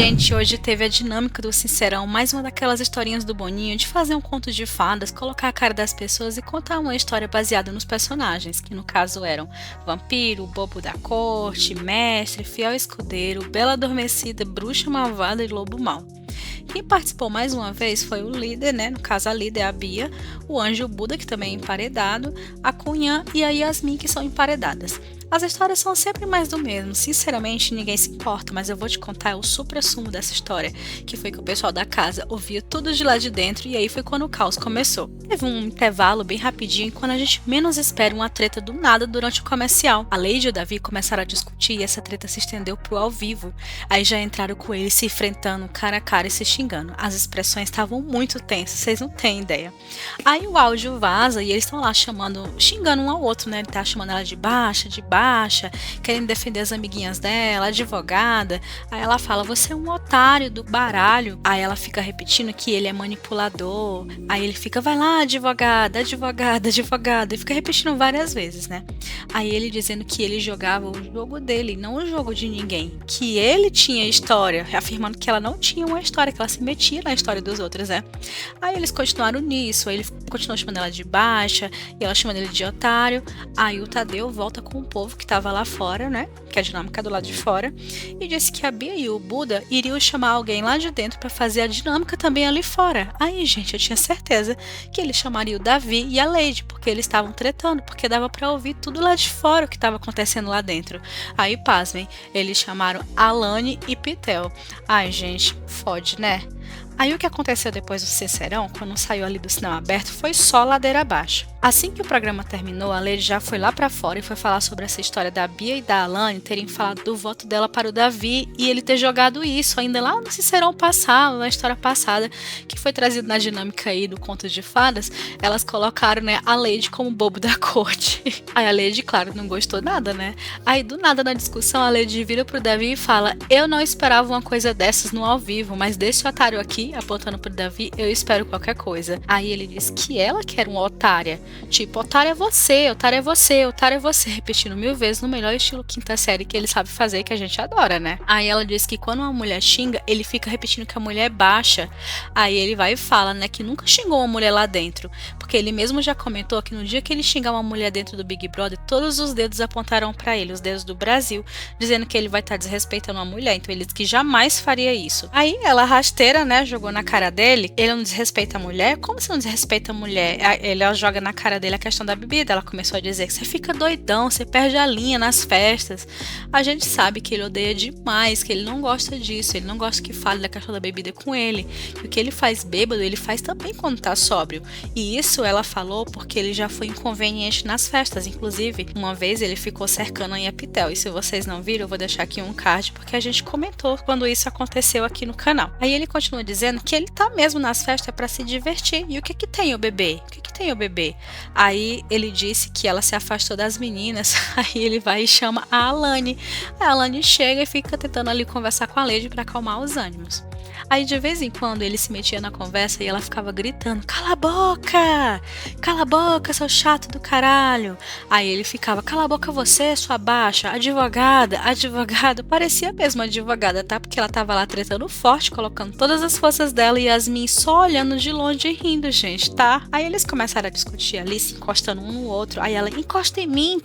Gente, hoje teve a dinâmica do Sincerão, mais uma daquelas historinhas do Boninho de fazer um conto de fadas, colocar a cara das pessoas e contar uma história baseada nos personagens, que no caso eram vampiro, bobo da corte, mestre, fiel escudeiro, bela adormecida, bruxa malvada e lobo mau. Quem participou mais uma vez foi o líder, né? No caso, a líder é a Bia, o anjo Buda, que também é emparedado, a Cunhã e a Yasmin, que são emparedadas. As histórias são sempre mais do mesmo, sinceramente ninguém se importa, mas eu vou te contar o supra-sumo dessa história, que foi que o pessoal da casa ouvia tudo de lá de dentro e aí foi quando o caos começou. Teve um intervalo bem rapidinho e quando a gente menos espera uma treta do nada durante o comercial. A Lady e o Davi começaram a discutir e essa treta se estendeu pro ao vivo. Aí já entraram com eles se enfrentando cara a cara e se xingando. As expressões estavam muito tensas, vocês não têm ideia. Aí o áudio vaza e eles estão lá xingando um ao outro, né? Ele tá chamando ela de baixa, querendo defender as amiguinhas dela, advogada. Aí ela fala, você é um otário do baralho. Aí ela fica repetindo que ele é manipulador. Aí ele fica, vai lá, advogada, e fica repetindo várias vezes, né? Aí ele dizendo que ele jogava o jogo dele, não o jogo de ninguém. Que ele tinha história, afirmando que ela não tinha uma história, que ela se metia na história dos outros, né? Aí eles continuaram nisso, aí ele continuou chamando ela de baixa, e ela chamando ele de otário. Aí o Tadeu volta com o povo que tava lá fora, né? Que é a dinâmica do lado de fora, e disse que a Bia e o Buda iriam chamar alguém lá de dentro para fazer a dinâmica também ali fora. Aí, gente, eu tinha certeza que ele chamaria o Davi e a Lady, porque eles estavam tretando, porque dava para ouvir tudo lá de fora o que estava acontecendo lá dentro. Aí, pasmem, eles chamaram Alane e Pitel. Ai, gente, fode, né? Aí o que aconteceu depois do Sincerão, quando saiu ali do cinema aberto, foi só ladeira abaixo. Assim que o programa terminou, a Lady já foi lá pra fora e foi falar sobre essa história da Bia e da Alane terem falado do voto dela para o Davi e ele ter jogado isso ainda lá no Sincerão passado, na história passada, que foi trazido na dinâmica aí do Conto de Fadas. Elas colocaram, né, a Lady como bobo da corte. Aí a Lady, claro, não gostou nada, né? Aí do nada na discussão a Lady vira pro Davi e fala, eu não esperava uma coisa dessas no ao vivo, mas desse otário aqui, apontando pro Davi, eu espero qualquer coisa. Aí ele diz que ela que era uma otária. Tipo, otário é você, otário é você, otário é você, repetindo 1000 vezes no melhor estilo quinta série que ele sabe fazer, que a gente adora, né? Aí ela diz que quando uma mulher xinga, ele fica repetindo que a mulher é baixa. Aí ele vai e fala, né, que nunca xingou uma mulher lá dentro, porque ele mesmo já comentou que no dia que ele xingar uma mulher dentro do Big Brother, todos os dedos apontarão pra ele, os dedos do Brasil, dizendo que ele vai estar desrespeitando uma mulher, então ele diz que jamais faria isso. Aí ela rasteira, né, jogou na cara dele, ele não desrespeita a mulher? Como você não desrespeita a mulher? Ela joga na cara dele a questão da bebida, ela começou a dizer que você fica doidão, você perde a linha nas festas. A gente sabe que ele odeia demais, que ele não gosta disso, ele não gosta que fale da questão da bebida com ele. E o que ele faz bêbado, ele faz também quando tá sóbrio. E isso ela falou porque ele já foi inconveniente nas festas, inclusive, uma vez ele ficou cercando a Inha Pitel. E se vocês não viram, eu vou deixar aqui um card, porque a gente comentou quando isso aconteceu aqui no canal. Aí ele continua dizendo que ele tá mesmo nas festas para se divertir. E o que que tem o bebê? O que que tem o bebê? Aí ele disse que ela se afastou das meninas. Aí ele vai e chama a Alane. A Alane chega e fica tentando ali conversar com a Lady para acalmar os ânimos. Aí de vez em quando ele se metia na conversa e ela ficava gritando, cala a boca! Cala a boca, seu chato do caralho! Aí ele ficava, cala a boca você, sua baixa, advogada. Parecia mesmo advogada, tá? Porque ela tava lá tretando forte, colocando todas as forças dela e Yasmin só olhando de longe e rindo, gente, tá? Aí eles começaram a discutir ali, se encostando um no outro. Aí ela, encosta em mim,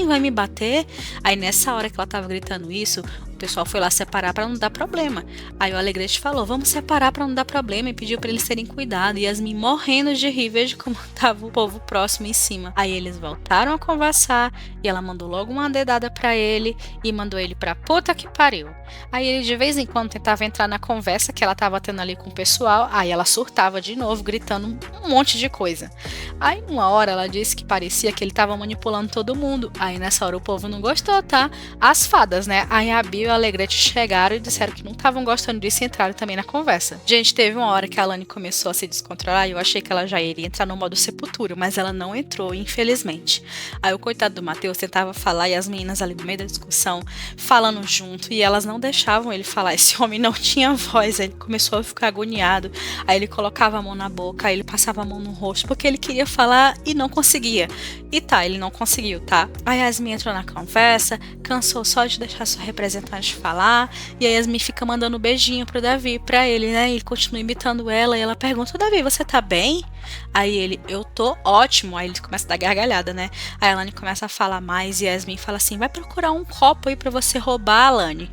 vai me bater. Aí nessa hora que ela tava gritando isso, o pessoal foi lá separar para não dar problema. Aí o Alegrete falou, vamos separar para não dar problema e pediu para eles terem cuidado. E Yasmin morrendo de rir, veja como tava o povo próximo em cima. Aí eles voltaram a conversar e ela mandou logo uma dedada para ele e mandou ele pra puta que pariu. Aí ele de vez em quando tentava entrar na conversa que ela tava tendo ali com o pessoal, aí ela surtava de novo, gritando um monte de coisa. Aí uma hora ela disse que parecia que ele tava manipulando todo mundo. Aí nessa hora o povo não gostou, tá? As fadas, né? Aí a Bia e o Alegrete chegaram e disseram que não estavam gostando disso e entraram também na conversa. Gente, teve uma hora que a Alane começou a se descontrolar e eu achei que ela já iria entrar no modo sepultura, mas ela não entrou, infelizmente. Aí o coitado do Matheus tentava falar e as meninas ali no meio da discussão falando junto e elas não deixavam ele falar. Esse homem não tinha voz, ele começou a ficar agoniado. Aí ele colocava a mão na boca, aí ele passava a mão no rosto porque ele queria falar e não conseguia. E tá, ele não conseguiu, tá? Aí a Yasmin entrou na conversa, cansou só de deixar sua representante terminar de falar, e a Yasmin fica mandando beijinho pro Davi, pra ele, né? Ele continua imitando ela, e ela pergunta: Davi, você tá bem? Aí ele: eu tô ótimo. Aí ele começa a dar gargalhada, né? Aí a Alane começa a falar mais, e a Yasmin fala assim: vai procurar um copo aí pra você roubar, Alane.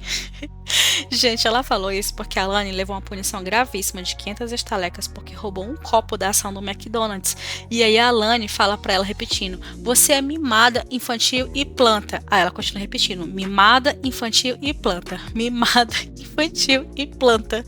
Gente, ela falou isso porque a Alane levou uma punição gravíssima de 500 estalecas porque roubou um copo da ação do McDonald's. E aí a Alane fala pra ela repetindo: você é mimada, infantil e planta. Aí ela continua repetindo: mimada, infantil e planta. Mimada, infantil e planta.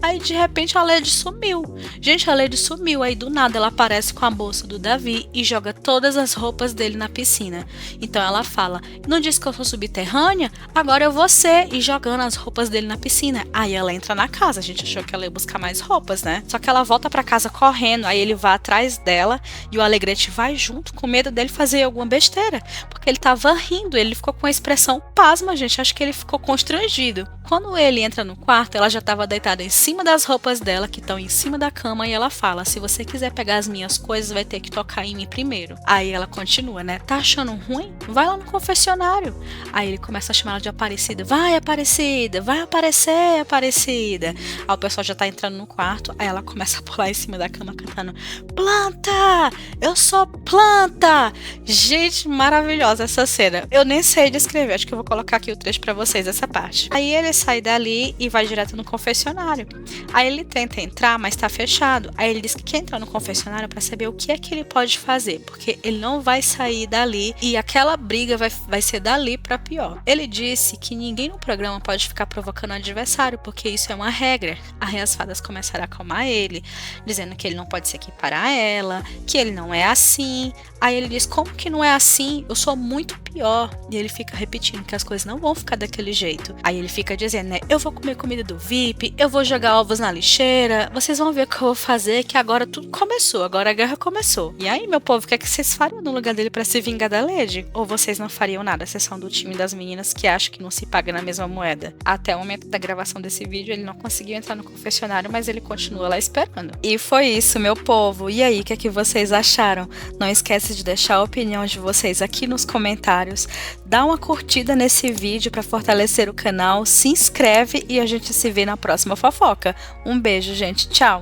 Aí de repente a Lady sumiu. Gente, a Lady sumiu. Aí do nada ela aparece com a bolsa do Davi e joga todas as roupas dele na piscina. Então ela fala: não disse que eu sou subterrânea? Agora eu vou ser. E jogando as roupas dele na piscina. Aí ela entra na casa. A gente achou que ela ia buscar mais roupas, né? Só que ela volta pra casa correndo. Aí ele vai atrás dela e o Alegrete vai junto com medo dele fazer alguma besteira. Porque ele tava rindo. Ele ficou com a expressão pasma, gente. Acho que ele ficou constrangido. Quando ele entra no quarto, ela já estava deitada em cima das roupas dela, que estão em cima da cama, e ela fala: se você quiser pegar as minhas coisas, vai ter que tocar em mim primeiro. Aí ela continua, né? Tá achando ruim? Vai lá no confessionário. Aí ele começa a chamar ela de Aparecida. Vai, Aparecida! Vai aparecer, Aparecida! Aí o pessoal já tá entrando no quarto, aí ela começa a pular em cima da cama cantando: planta! Eu sou planta! Gente, maravilhosa essa cena. Eu nem sei descrever, acho que eu vou colocar aqui o trecho pra vocês, essa parte. Aí ele sai dali e vai direto no confessionário. Aí ele tenta entrar, mas tá fechado. Aí ele diz que quer entrar no confessionário pra saber o que é que ele pode fazer, porque ele não vai sair dali e aquela briga vai ser dali pra pior. Ele disse que ninguém no programa pode ficar provocando o adversário, porque isso é uma regra. Aí as fadas começaram a acalmar ele, dizendo que ele não pode se equiparar a ela, que ele não é assim. Aí ele diz: como que não é assim? Eu sou muito pior. E ele fica repetindo que as coisas não vão ficar daquele jeito. Aí ele fica dizendo, né: eu vou comer comida do VIP, eu vou jogar ovos na lixeira, vocês vão ver o que eu vou fazer, que agora tudo começou, agora a guerra começou. E aí, meu povo, o que é que vocês fariam no lugar dele pra se vingar da Lady? Ou vocês não fariam nada? Vocês são do time das meninas que acham que não se paga na mesma moeda. Até o momento da gravação desse vídeo, ele não conseguiu entrar no confessionário, mas ele continua lá esperando. E foi isso, meu povo. E aí, o que é que vocês acharam? Não esquece de deixar a opinião de vocês aqui nos comentários. Dá uma curtida nesse vídeo para fortalecer o canal, se inscreve e a gente se vê na próxima fofoca. Um beijo, gente. Tchau!